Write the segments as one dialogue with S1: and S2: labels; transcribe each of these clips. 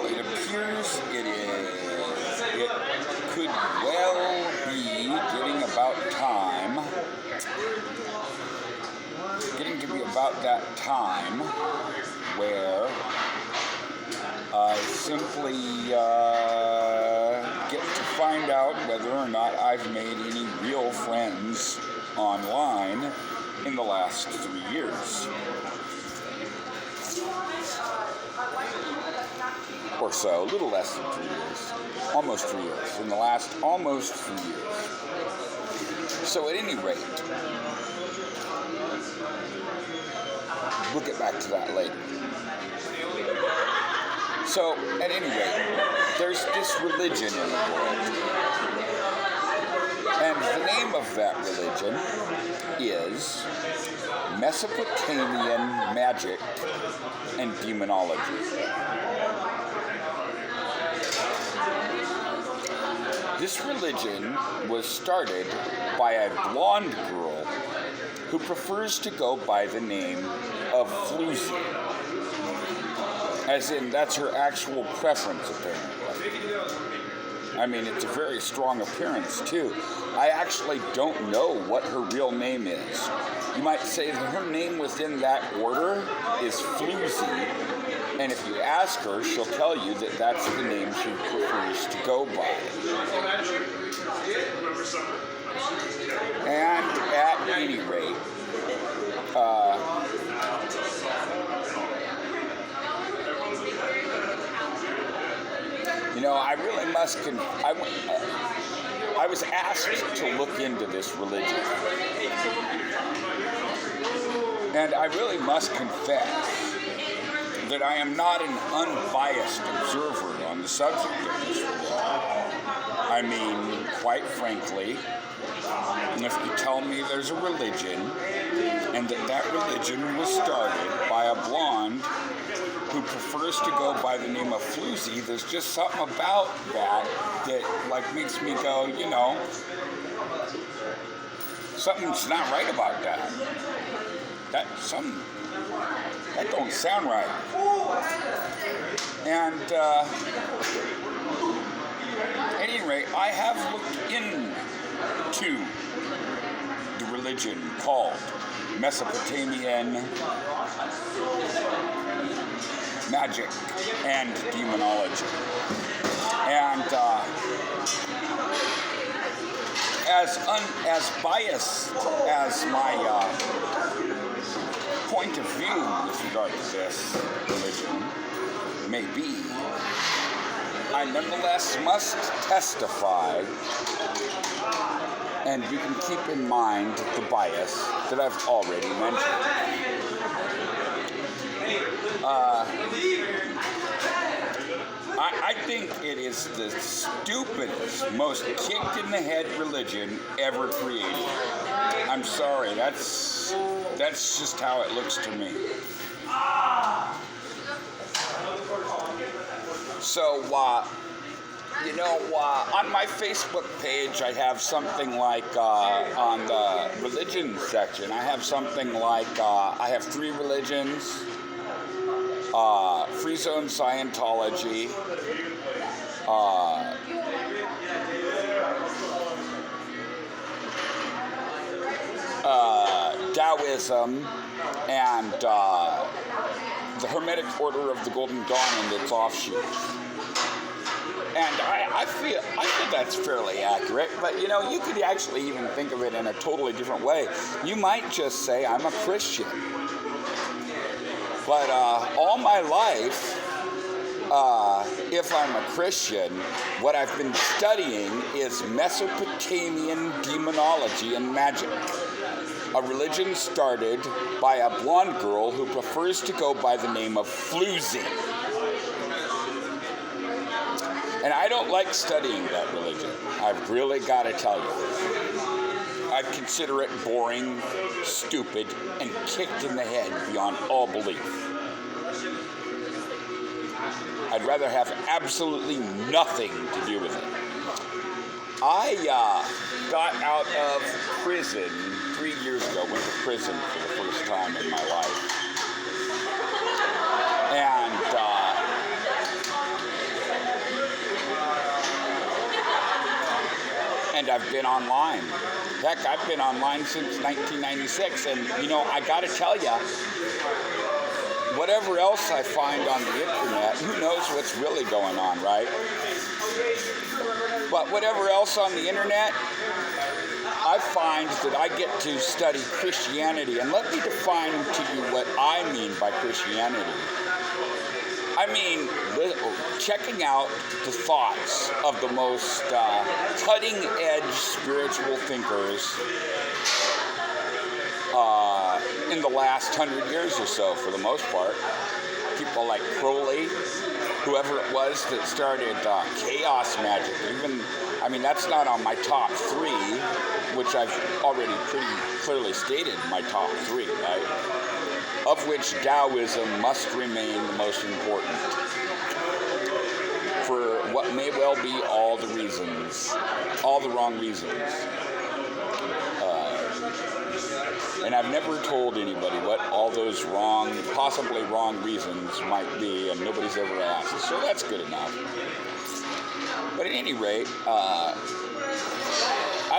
S1: it appears it could well be getting to be about that time where I simply get to find out whether or not I've made any real friends online in the last 3 years. Or so, a little less than 3 years. Almost 3 years. In the last almost 3 years. So at any rate, we'll get back to that later. So, at any rate, there's this religion in the world. And the name of that religion is Mesopotamian Magic and Demonology. This religion was started by a blonde girl who prefers to go by the name of Floozy. As in, that's her actual preference, apparently. I mean, it's a very strong appearance, too. I actually don't know what her real name is. You might say that her name within that order is Floozy, and if you ask her, she'll tell you that that's the name she prefers to go by. And at any rate, I really must I was asked to look into this religion. And I really must confess that I am not an unbiased observer on the subject of this religion. I mean, quite frankly, if you tell me there's a religion and that religion was started by a blonde who prefers to go by the name of Floozy, there's just something about that makes me go, something's not right about that. That don't sound right. And at any rate, I have looked into the religion called Mesopotamian Magic and Demonology. And as biased as my point of view with regard to this religion may be, I nonetheless must testify, and you can keep in mind the bias that I've already mentioned. I think it is the stupidest, most kicked-in-the-head religion ever created. I'm sorry, that's just how it looks to me. So, on my Facebook page, I have something like, on the religion section, I have something like, I have 3 religions. Free Zone Scientology, Taoism, and the Hermetic Order of the Golden Dawn and its offshoots. And I feel that's fairly accurate, but you could actually even think of it in a totally different way. You might just say, I'm a Christian. But all my life, if I'm a Christian, what I've been studying is Mesopotamian demonology and magic, a religion started by a blonde girl who prefers to go by the name of Floozy. And I don't like studying that religion. I've really got to tell you. I consider it boring, stupid, and kicked in the head beyond all belief. I'd rather have absolutely nothing to do with it. I got out of prison 3 years ago, went to prison for the first time in my life. And I've been online. Heck, I've been online since 1996, and I got to tell you, whatever else I find on the internet, who knows what's really going on, right? But whatever else on the internet, I find that I get to study Christianity, and let me define to you what I mean by Christianity. I mean, checking out the thoughts of the most cutting-edge spiritual thinkers in the last 100 years or so, for the most part. People like Crowley, whoever it was that started chaos magic. That's not on my top 3, which I've already pretty clearly stated my top 3, right? Of which Taoism must remain the most important, for what may well be all the wrong reasons. And I've never told anybody what all those possibly wrong reasons might be, and nobody's ever asked, so that's good enough. But at any rate, I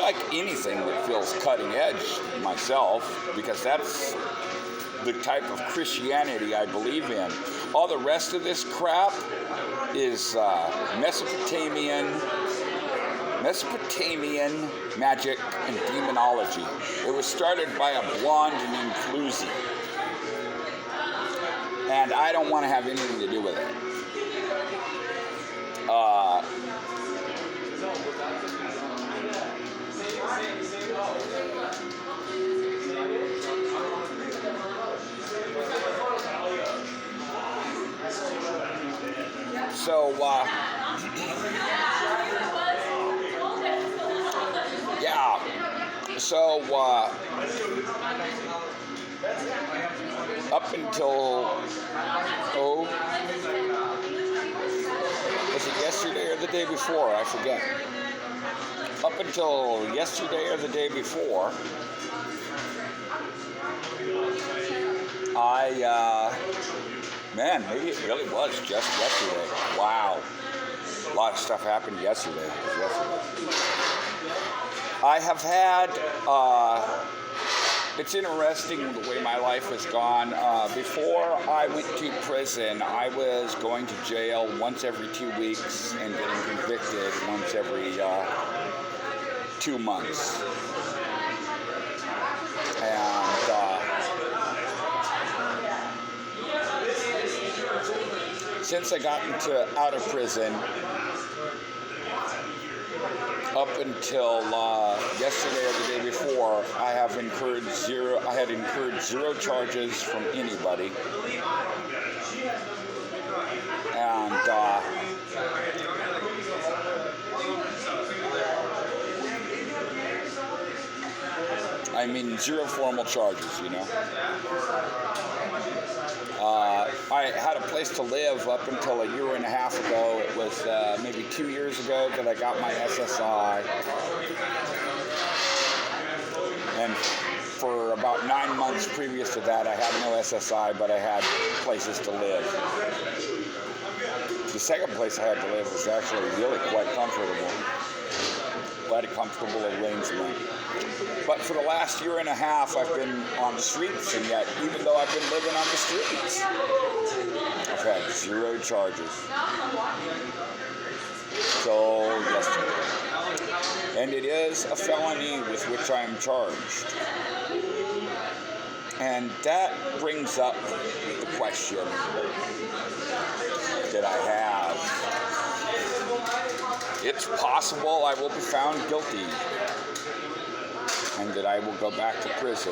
S1: like anything that feels cutting edge myself, because that's the type of Christianity I believe in. All the rest of this crap is Mesopotamian magic and demonology. It was started by a blonde named Floozy, and I don't want to have anything to do with it. Up until, was it yesterday or the day before? I forget. Up until yesterday or the day before, maybe it really was just yesterday. Wow. A lot of stuff happened yesterday. I have had, it's interesting the way my life has gone. Before I went to prison, I was going to jail once every 2 weeks and getting convicted once every 2 months. And since I got out of prison, up until yesterday or the day before, I had incurred zero charges from anybody. And zero formal charges, I had a place to live up until a year and a half ago. It was maybe 2 years ago that I got my SSI. And for about 9 months previous to that, I had no SSI, but I had places to live. The second place I had to live was actually really quite comfortable. Quite a comfortable arrangement. But for the last year and a half, I've been on the streets, and yet, even though I've been living on the streets, I've had zero charges. So, yesterday. And it is a felony with which I am charged. And that brings up the question that I have. It's possible I will be found guilty and that I will go back to prison.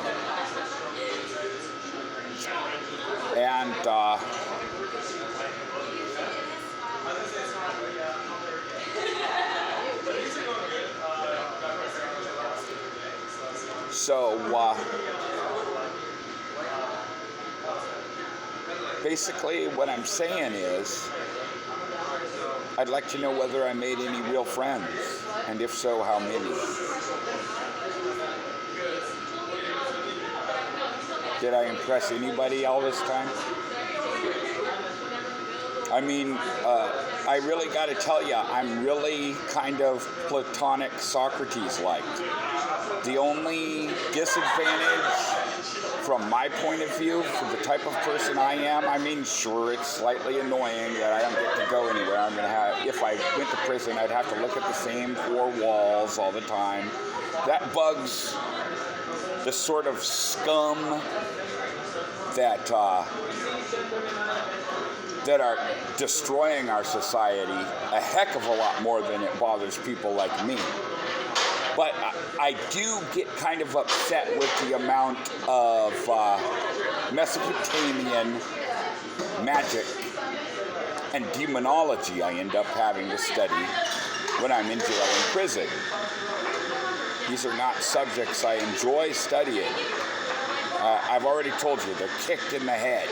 S1: And basically what I'm saying is, I'd like to know whether I made any real friends, and if so, how many. Did I impress anybody all this time? I really got to tell you, I'm really kind of Platonic Socrates-like. The only disadvantage from my point of view, for the type of person I am, I mean, sure, it's slightly annoying that I don't get to go anywhere. I'm going to have, if I went to prison, I'd have to look at the same four walls all the time. That bugs the sort of scum that are destroying our society a heck of a lot more than it bothers people like me. But I do get kind of upset with the amount of Mesopotamian magic and demonology I end up having to study when I'm in jail and prison. These are not subjects I enjoy studying. I've already told you, they're kicked in the head.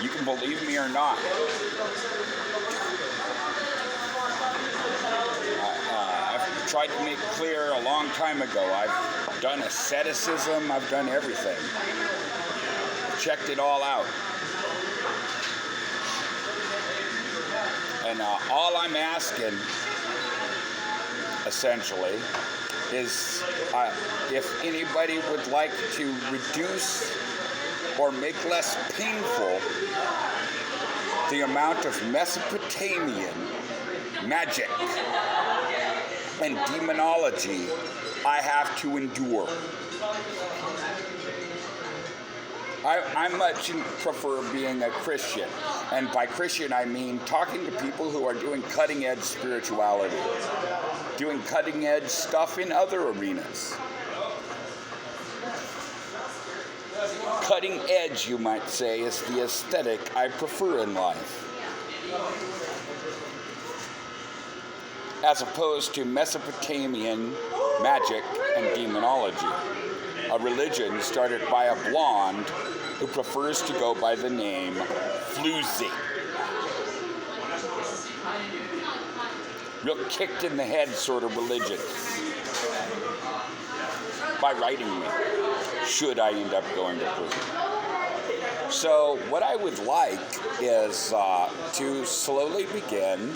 S1: You can believe me or not. I've tried to make clear a long time ago. I've done asceticism. I've done everything. I've checked it all out. And all I'm asking, essentially, is if anybody would like to reduce or make less painful the amount of Mesopotamian magic and demonology I have to endure. I much prefer being a Christian, and by Christian I mean talking to people who are doing cutting-edge spirituality, doing cutting-edge stuff in other arenas. Cutting edge, you might say, is the aesthetic I prefer in life, as opposed to Mesopotamian magic and demonology, a religion started by a blonde who prefers to go by the name Floozy. Real kicked in the head sort of religion. By writing me, should I end up going to prison. So what I would like is to slowly begin.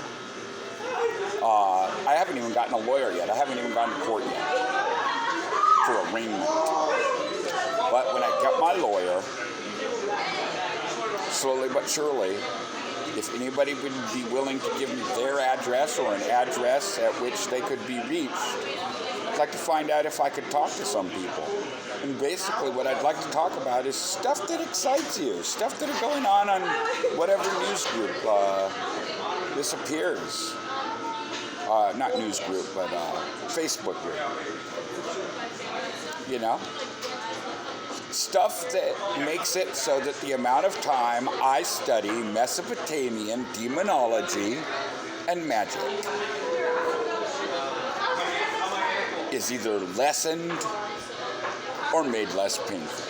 S1: I haven't even gotten a lawyer yet. I haven't even gone to court yet for arraignment. But when I get my lawyer, slowly but surely, if anybody would be willing to give me their address or an address at which they could be reached, I'd like to find out if I could talk to some people. And basically what I'd like to talk about is stuff that excites you, stuff that are going on whatever news group this appears. Not news group, but Facebook group. You know? Stuff that makes it so that the amount of time I study Mesopotamian demonology and magic is either lessened or made less painful.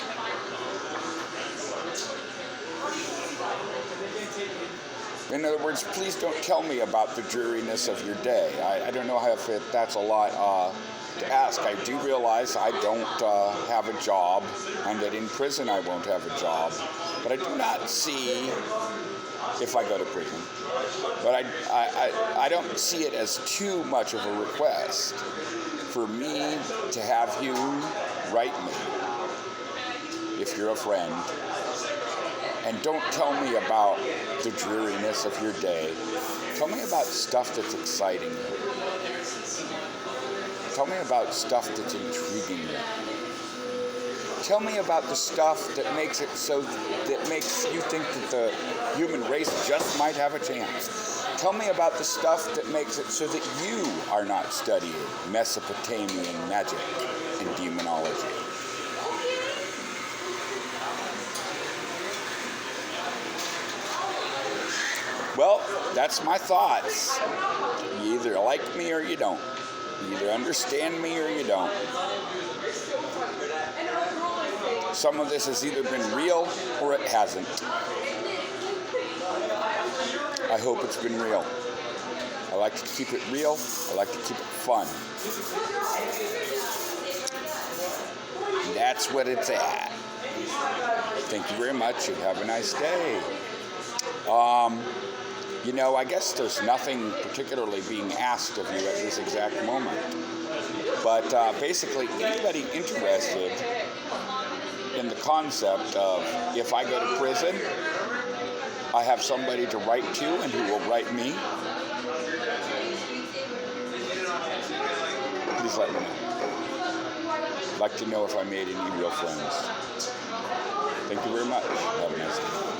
S1: In other words, please don't tell me about the dreariness of your day. I don't know if that's a lot to ask. I do realize I don't have a job, and that in prison I won't have a job. But I do not see, if I go to prison, but I don't see it as too much of a request for me to have you write me, if you're a friend. And don't tell me about the dreariness of your day. Tell me about stuff that's exciting you. Tell me about stuff that's intriguing you. Tell me about the stuff that makes it so that makes you think that the human race just might have a chance. Tell me about the stuff that makes it so that you are not studying Mesopotamian magic and demonology. Well, that's my thoughts. You either like me or you don't. You either understand me or you don't. Some of this has either been real or it hasn't. I hope it's been real. I like to keep it real. I like to keep it fun. And that's that's what it's at. Thank you very much, and have a nice day. I guess there's nothing particularly being asked of you at this exact moment. But basically, anybody interested in the concept of if I go to prison, I have somebody to write to and who will write me, please let me know. I'd like to know if I made any real friends. Thank you very much. Have a nice day.